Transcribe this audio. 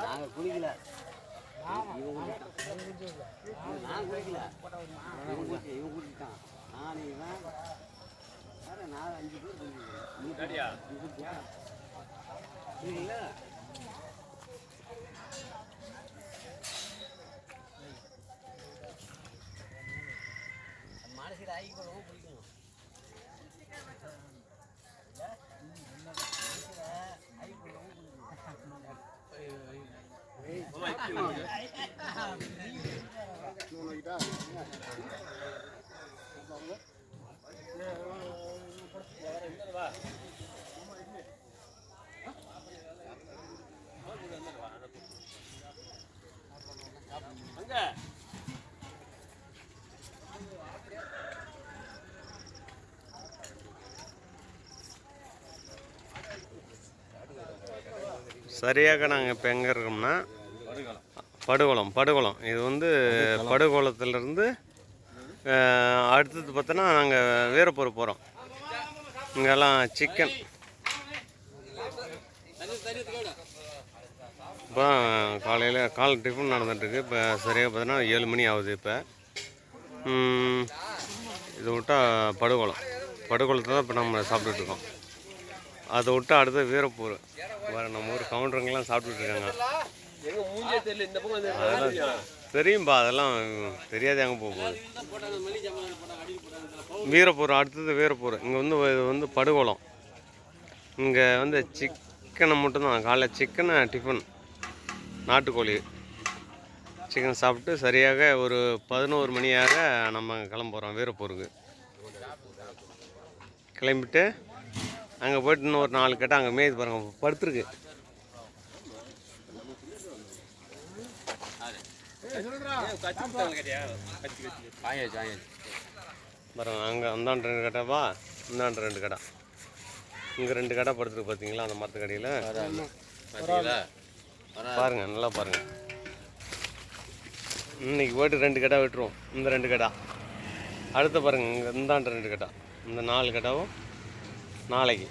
நாங்கள் குளிக்கல, நான் குளிக்கல, இவன் குடிச்சிட்டான். நான் இவன் வேற 4-5 பேர் குளிக்கல. மனசில் ஆகிக்கொள்ளவும் குளிக்கணும். சரியாக நாங்கள் இப்போ எங்கே இருக்கோம்னா படுகுளம். இது வந்து படுகுளத்துலேருந்து அடுத்தது பார்த்தோன்னா நாங்கள் வீரப்பூர் போகிறோம். இங்கெல்லாம் சிக்கன். இப்போ காலை டிஃபன் நடந்துட்டுருக்கு. இப்போ சரியாக பார்த்தோன்னா 7 மணி ஆகுது. இப்போ இது விட்டால் படுகுளத்தை தான் இப்போ நம்ம சாப்பிட்டுட்ருக்கோம். அதை விட்டு அடுத்து வீரப்பூர் வேறு நம்ம ஊர் கவுண்டருங்கெல்லாம் சாப்பிட்டுட்டு இருக்காங்க. அதெல்லாம் தெரியும்பா, அதெல்லாம் தெரியாது எங்கே போகுது. வீரப்பூர் அடுத்தது வீரப்பூர். இங்கே வந்து இது வந்து படுகுளம். இங்கே வந்து சிக்கனை மட்டும்தான். காலைல சிக்கனை டிஃபன் நாட்டுக்கோழி சிக்கன் சாப்பிட்டு சரியாக ஒரு 11 மணியாக நம்ம கிளம்புறோம் வீரப்பூருக்கு. கிளம்பிட்டு அங்கே போய்ட்டு இன்னும் ஒரு 4 கட்டை அங்கே மேய்து பாருங்க படுத்துருக்கு. பாருங்க அங்கே அந்தாண்டு 2 கட்டாவா, இந்தாண்டு 2 கடை. இங்கே 2 கடை படுத்துருக்கு பார்த்தீங்களா அந்த மரத்துக்கடியில். பாருங்க நல்லா பாருங்க. இன்னைக்கு போய்ட்டு 2 கடை விட்டுருவோம். இந்த 2 கடை அடுத்து பாருங்க. இங்கே இந்தாண்டு 2 கடை. இந்த 4 கடாவும் நாளைக்கு.